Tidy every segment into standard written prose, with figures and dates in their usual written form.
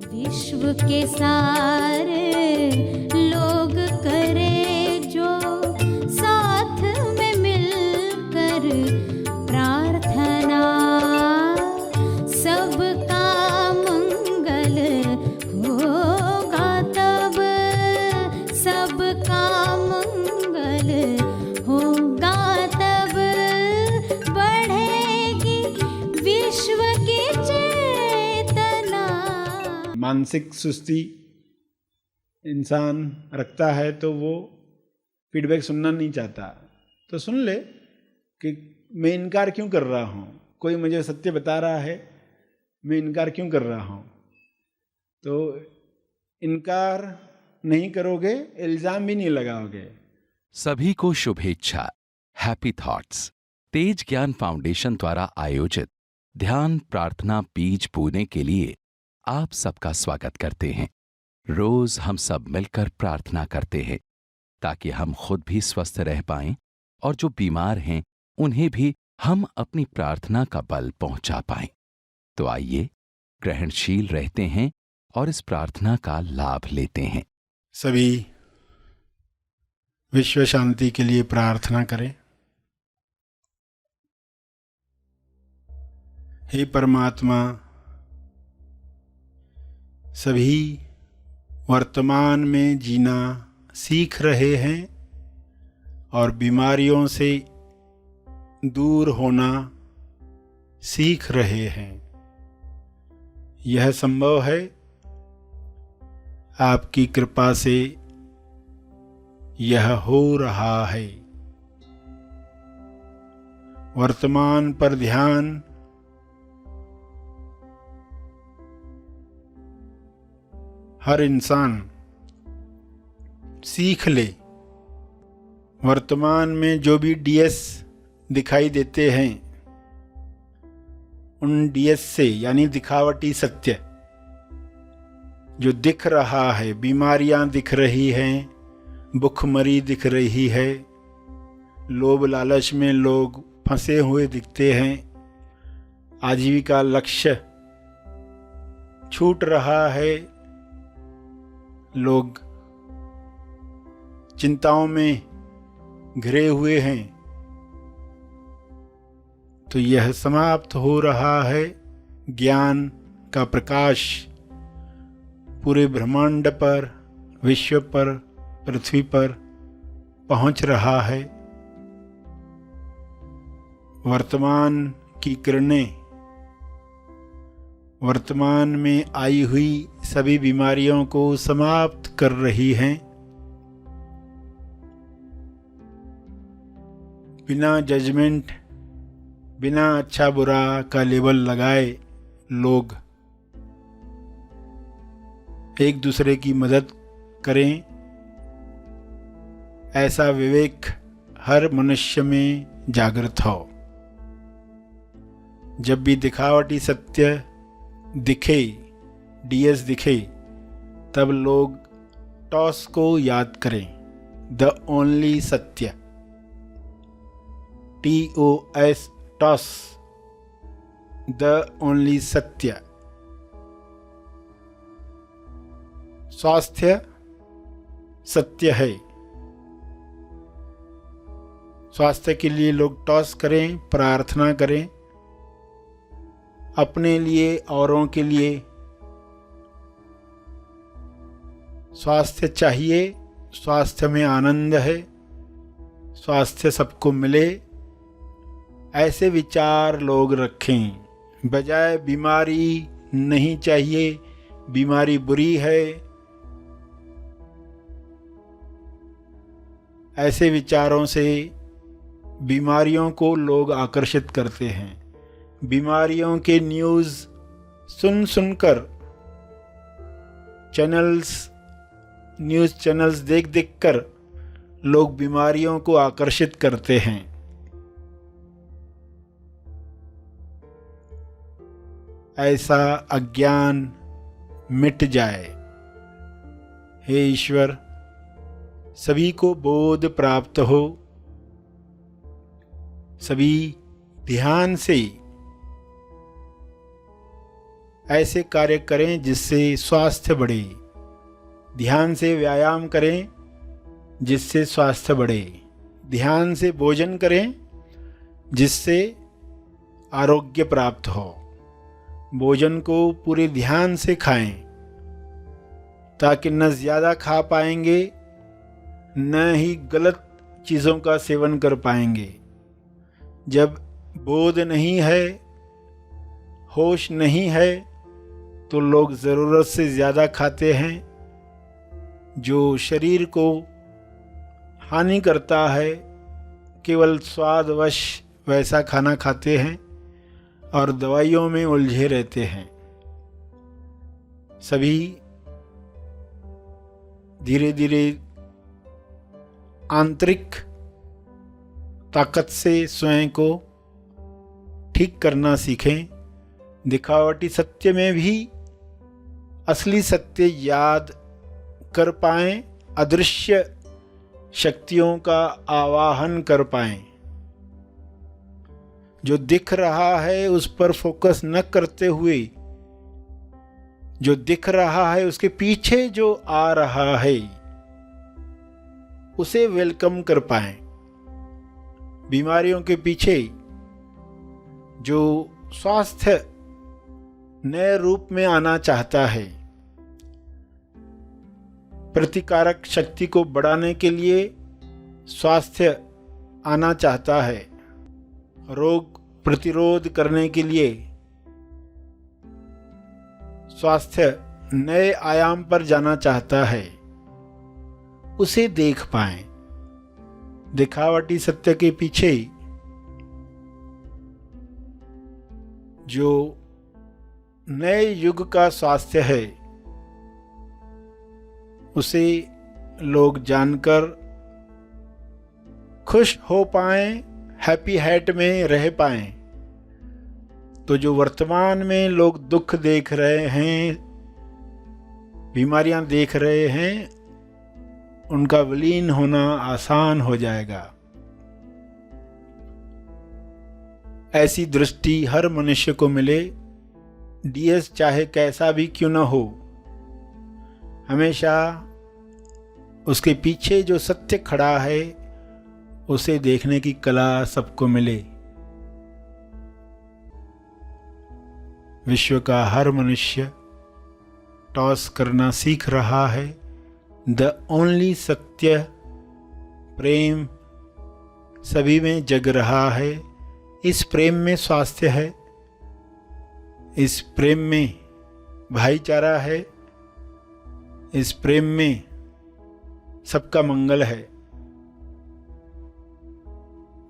विश्व के सारे लोग करे जो साथ में मिलकर प्रार्थना, सबका मंगल होगा तब, सबका मंगल होगा तब, बढ़ेगी विश्व की चेतना। मानसिक सुस्ती इंसान रखता है तो वो फीडबैक सुनना नहीं चाहता, तो सुन ले कि मैं इनकार क्यों कर रहा हूँ, कोई मुझे सत्य बता रहा है, मैं इनकार क्यों कर रहा हूँ। तो इनकार नहीं करोगे, इल्जाम भी नहीं लगाओगे। सभी को शुभेच्छा। हैप्पी थॉट्स तेज ज्ञान फाउंडेशन द्वारा आयोजित ध्यान प्रार्थना बीज बोने के लिए आप सबका स्वागत करते हैं। रोज हम सब मिलकर प्रार्थना करते हैं ताकि हम खुद भी स्वस्थ रह पाएं और जो बीमार हैं उन्हें भी हम अपनी प्रार्थना का बल पहुंचा पाएं। तो आइए ग्रहणशील रहते हैं और इस प्रार्थना का लाभ लेते हैं। सभी विश्व शांति के लिए प्रार्थना करें। हे परमात्मा, सभी वर्तमान में जीना सीख रहे हैं और बीमारियों से दूर होना सीख रहे हैं। यह संभव है आपकी कृपा से, यह हो रहा है। वर्तमान पर ध्यान हर इंसान सीख ले। वर्तमान में जो भी डीएस दिखाई देते हैं, उन डीएस से यानी दिखावटी सत्य जो दिख रहा है, बीमारियां दिख रही हैं, भुखमरी दिख रही है, लोभ लालच में लोग फंसे हुए दिखते हैं, आजीविका लक्ष्य छूट रहा है, लोग चिंताओं में घिरे हुए हैं, तो यह समाप्त हो रहा है। ज्ञान का प्रकाश पूरे ब्रह्मांड पर, विश्व पर, पृथ्वी पर पहुंच रहा है। वर्तमान की किरणें वर्तमान में आई हुई सभी बीमारियों को समाप्त कर रही हैं। बिना जजमेंट, बिना अच्छा बुरा का लेबल लगाए लोग एक दूसरे की मदद करें, ऐसा विवेक हर मनुष्य में जागृत हो। जब भी दिखावटी सत्य दिखे, डीएस दिखे, तब लोग टॉस को याद करें, द ओनली सत्य, TOS, टॉस, द ओनली सत्य। स्वास्थ्य सत्य है। स्वास्थ्य के लिए लोग टॉस करें, प्रार्थना करें, अपने लिए, औरों के लिए। स्वास्थ्य चाहिए, स्वास्थ्य में आनंद है, स्वास्थ्य सबको मिले, ऐसे विचार लोग रखें। बजाय बीमारी नहीं चाहिए, बीमारी बुरी है, ऐसे विचारों से बीमारियों को लोग आकर्षित करते हैं। बीमारियों के न्यूज़ सुन सुनकर, न्यूज़ चैनल्स देख देख कर लोग बीमारियों को आकर्षित करते हैं। ऐसा अज्ञान मिट जाए। हे ईश्वर, सभी को बोध प्राप्त हो, सभी ध्यान से ऐसे कार्य करें जिससे स्वास्थ्य बढ़े। ध्यान से व्यायाम करें जिससे स्वास्थ्य बढ़े। ध्यान से भोजन करें जिससे आरोग्य प्राप्त हो। भोजन को पूरे ध्यान से खाएं, ताकि न ज़्यादा खा पाएंगे न ही गलत चीज़ों का सेवन कर पाएंगे। जब बोध नहीं है, होश नहीं है, तो लोग ज़रूरत से ज़्यादा खाते हैं, जो शरीर को हानि करता है। केवल स्वादवश वैसा खाना खाते हैं और दवाइयों में उलझे रहते हैं। सभी धीरे धीरे आंतरिक ताकत से स्वयं को ठीक करना सीखें। दिखावटी सत्य में भी असली सत्य याद कर पाएं, अदृश्य शक्तियों का आवाहन कर पाएं। जो दिख रहा है उस पर फोकस न करते हुए, जो दिख रहा है उसके पीछे जो आ रहा है उसे वेलकम कर पाएं। बीमारियों के पीछे जो स्वास्थ्य नए रूप में आना चाहता है, प्रतिकारक शक्ति को बढ़ाने के लिए स्वास्थ्य आना चाहता है, रोग प्रतिरोध करने के लिए स्वास्थ्य नए आयाम पर जाना चाहता है, उसे देख पाएं। दिखावटी सत्य के पीछे जो नए युग का स्वास्थ्य है उसे लोग जानकर खुश हो पाएं, हैप्पी हैट में रह पाएं। तो जो वर्तमान में लोग दुख देख रहे हैं, बीमारियां देख रहे हैं, उनका विलीन होना आसान हो जाएगा। ऐसी दृष्टि हर मनुष्य को मिले, डीएस चाहे कैसा भी क्यों न हो। हमेशा उसके पीछे जो सत्य खड़ा है उसे देखने की कला सबको मिले। विश्व का हर मनुष्य टॉस करना सीख रहा है। द ओनली सत्य प्रेम सभी में जग रहा है। इस प्रेम में स्वास्थ्य है, इस प्रेम में भाईचारा है, इस प्रेम में सबका मंगल है।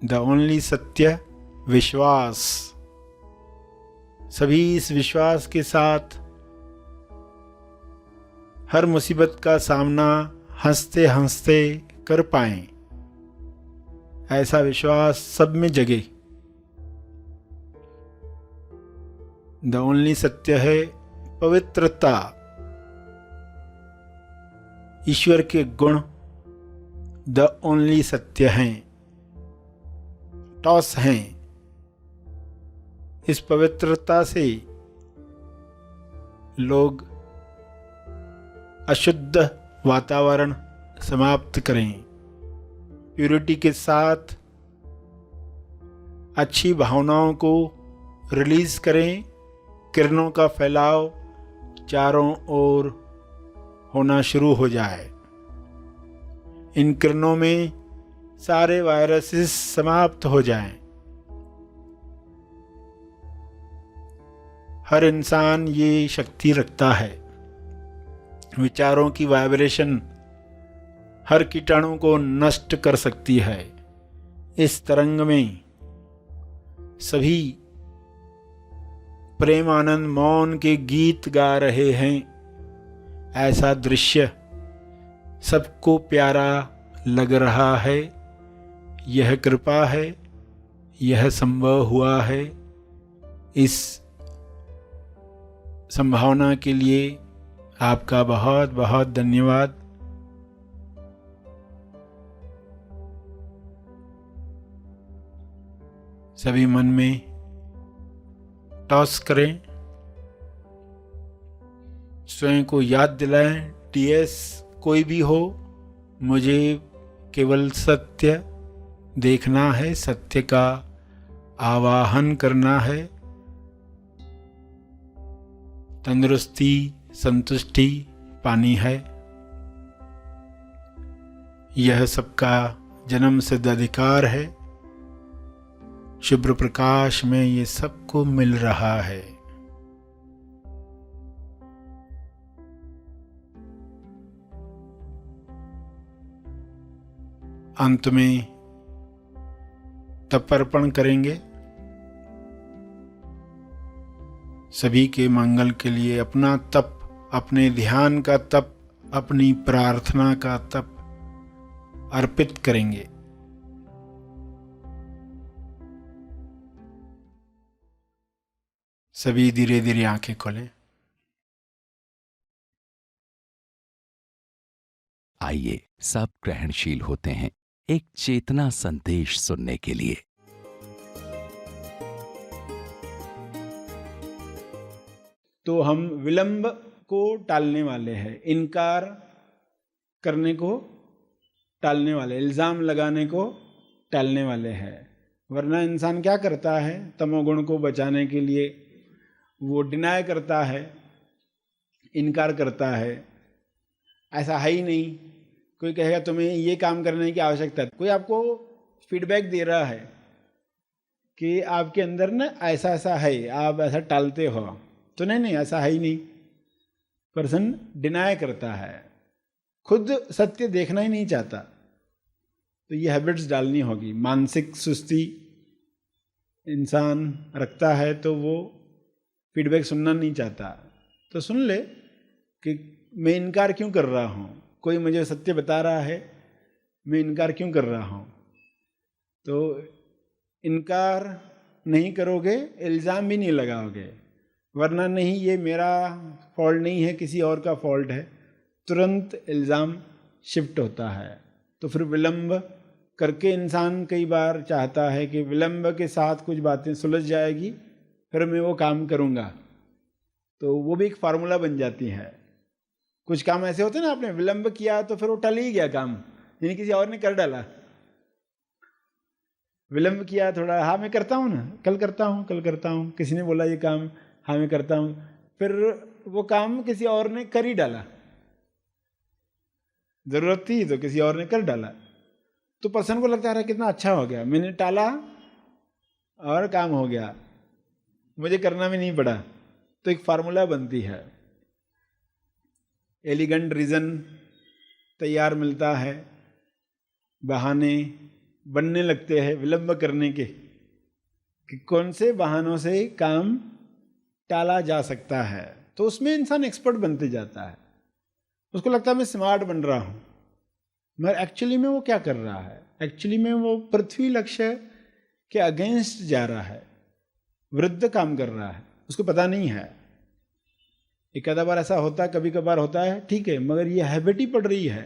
द ओनली सत्य विश्वास। सभी इस विश्वास के साथ हर मुसीबत का सामना हंसते हंसते कर पाएं, ऐसा विश्वास सब में जगे। द ओनली सत्य है पवित्रता। ईश्वर के गुण द ओनली सत्य हैं, टॉस हैं। इस पवित्रता से लोग अशुद्ध वातावरण समाप्त करें, प्यूरिटी के साथ अच्छी भावनाओं को रिलीज करें। किरणों का फैलाव चारों ओर होना शुरू हो जाए। इन किरणों में सारे वायरसेस समाप्त हो जाएं। हर इंसान ये शक्ति रखता है। विचारों की वाइब्रेशन हर कीटाणु को नष्ट कर सकती है। इस तरंग में सभी प्रेम आनंद मौन के गीत गा रहे हैं। ऐसा दृश्य सबको प्यारा लग रहा है। यह कृपा है, यह संभव हुआ है। इस संभावना के लिए आपका बहुत बहुत धन्यवाद। सभी मन में टॉस करें, स्वयं को याद दिलाएं, टीएस कोई भी हो, मुझे केवल सत्य देखना है, सत्य का आवाहन करना है, तंदुरुस्ती संतुष्टि पानी है। यह सबका जन्म सिद्ध अधिकार है। शुभ्र प्रकाश में ये सबको मिल रहा है। अंत में तप अर्पण करेंगे। सभी के मंगल के लिए अपना तप, अपने ध्यान का तप, अपनी प्रार्थना का तप अर्पित करेंगे। सभी धीरे धीरे आंखें खोलें। आइए सब ग्रहणशील होते हैं एक चेतना संदेश सुनने के लिए। तो हम विलंब को टालने वाले हैं, इनकार करने को टालने वाले, इल्जाम लगाने को टालने वाले हैं। वरना इंसान क्या करता है, तमोगुण को बचाने के लिए वो डिनाय करता है, इनकार करता है, ऐसा है ही नहीं। कोई कहेगा तुम्हें ये काम करने की आवश्यकता है, कोई आपको फीडबैक दे रहा है कि आपके अंदर ना ऐसा ऐसा है, आप ऐसा टालते हो, तो नहीं ऐसा है ही नहीं। पर्सन डिनाय करता है, खुद सत्य देखना ही नहीं चाहता। तो ये हैबिट्स डालनी होगी। मानसिक सुस्ती इंसान रखता है तो वो फीडबैक सुनना नहीं चाहता। तो सुन ले कि मैं इनकार क्यों कर रहा हूँ, कोई मुझे सत्य बता रहा है, मैं इनकार क्यों कर रहा हूँ। तो इनकार नहीं करोगे, इल्ज़ाम भी नहीं लगाओगे, वरना नहीं ये मेरा फॉल्ट नहीं है, किसी और का फॉल्ट है, तुरंत इल्ज़ाम शिफ्ट होता है। तो फिर विलंब करके इंसान कई बार चाहता है कि विलंब के साथ कुछ बातें सुलझ जाएगी, फिर मैं वो काम करूँगा। तो वो भी एक फार्मूला बन जाती है। कुछ काम ऐसे होते हैं ना, आपने विलंब किया तो फिर वो टल ही गया काम, यानी किसी और ने कर डाला। विलंब किया थोड़ा, हाँ मैं करता हूँ ना, कल करता हूँ, किसी ने बोला ये काम, हाँ मैं करता हूँ, फिर वो काम किसी और ने कर ही डाला। जरूरत थी तो किसी और ने कर डाला, तो पर्सन को लगता है कितना अच्छा हो गया, मैंने टाला और काम हो गया, मुझे करना भी नहीं पड़ा। तो एक फार्मूला बनती है, एलिगेंट रीज़न तैयार मिलता है, बहाने बनने लगते हैं विलंब करने के कि कौन से बहानों से काम टाला जा सकता है। तो उसमें इंसान एक्सपर्ट बनते जाता है। उसको लगता है मैं स्मार्ट बन रहा हूँ, मगर एक्चुअली में वो क्या कर रहा है, एक्चुअली में वो पृथ्वी लक्ष्य के अगेंस्ट जा रहा है, विरुद्ध काम कर रहा है, उसको पता नहीं है। एक आधा बार ऐसा होता है, कभी कभार होता है, ठीक है, मगर ये हैबिट ही पड़ रही है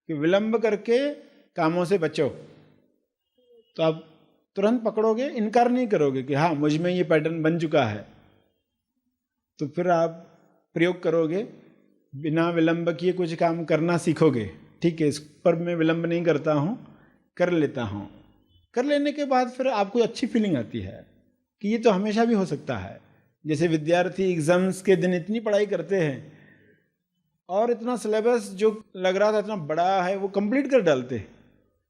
कि विलंब करके कामों से बचो। तो आप तुरंत पकड़ोगे, इनकार नहीं करोगे कि हाँ मुझ में ये पैटर्न बन चुका है, तो फिर आप प्रयोग करोगे, बिना विलंब किए कुछ काम करना सीखोगे। ठीक है, इस पर मैं विलंब नहीं करता हूँ, कर लेता हूँ। कर लेने के बाद फिर आपको अच्छी फीलिंग आती है कि ये तो हमेशा भी हो सकता है। जैसे विद्यार्थी एग्जाम्स के दिन इतनी पढ़ाई करते हैं और इतना सिलेबस जो लग रहा था इतना बड़ा है वो कंप्लीट कर डालते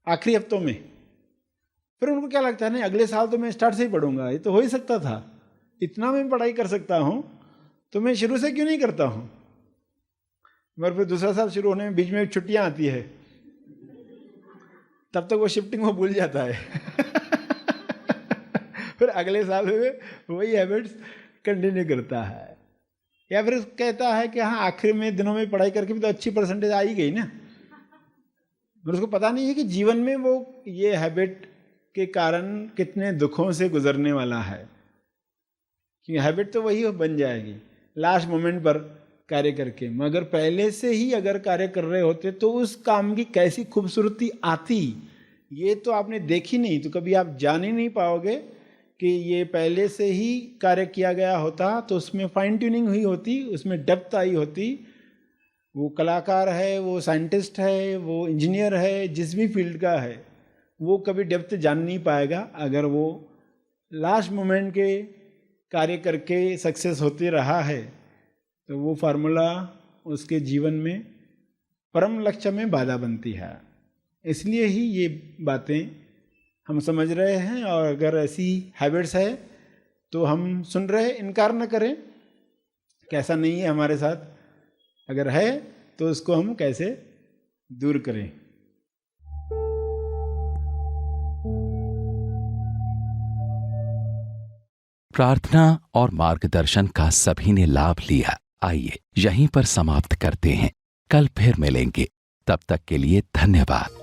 आखिरी हफ्तों में। फिर उनको क्या लगता है, नहीं अगले साल तो मैं स्टार्ट से ही पढ़ूंगा, ये तो हो ही सकता था, इतना मैं पढ़ाई कर सकता हूँ तो मैं शुरू से क्यों नहीं करता हूँ। मगर फिर दूसरा साल शुरू होने में बीच में छुट्टियाँ आती है, तब तक वो शिफ्टिंग वो भूल जाता है फिर अगले साल में वही हैबिट्स कंटिन्यू करता है। या फिर कहता है कि हाँ आखिर में दिनों में पढ़ाई करके भी तो अच्छी परसेंटेज आ ही गई ना, मगर उसको पता नहीं है कि जीवन में वो ये हैबिट के कारण कितने दुखों से गुजरने वाला है। क्योंकि हैबिट तो वही बन जाएगी लास्ट मोमेंट पर कार्य करके, मगर पहले से ही अगर कार्य कर रहे होते तो उस काम की कैसी खूबसूरती आती, ये तो आपने देखी नहीं, तो कभी आप जान ही नहीं पाओगे कि ये पहले से ही कार्य किया गया होता तो उसमें फाइन ट्यूनिंग हुई होती, उसमें डेप्थ आई होती। वो कलाकार है, वो साइंटिस्ट है, वो इंजीनियर है, जिस भी फील्ड का है, वो कभी डेप्थ जान नहीं पाएगा अगर वो लास्ट मोमेंट के कार्य करके सक्सेस होते रहा है। तो वो फार्मूला उसके जीवन में परम लक्ष्य में बाधा बनती है। इसलिए ही ये बातें हम समझ रहे हैं, और अगर ऐसी हैबिट्स है तो हम सुन रहे, इनकार न करें कैसा नहीं है हमारे साथ, अगर है तो उसको हम कैसे दूर करें। प्रार्थना और मार्गदर्शन का सभी ने लाभ लिया। आइए यहीं पर समाप्त करते हैं, कल फिर मिलेंगे, तब तक के लिए धन्यवाद।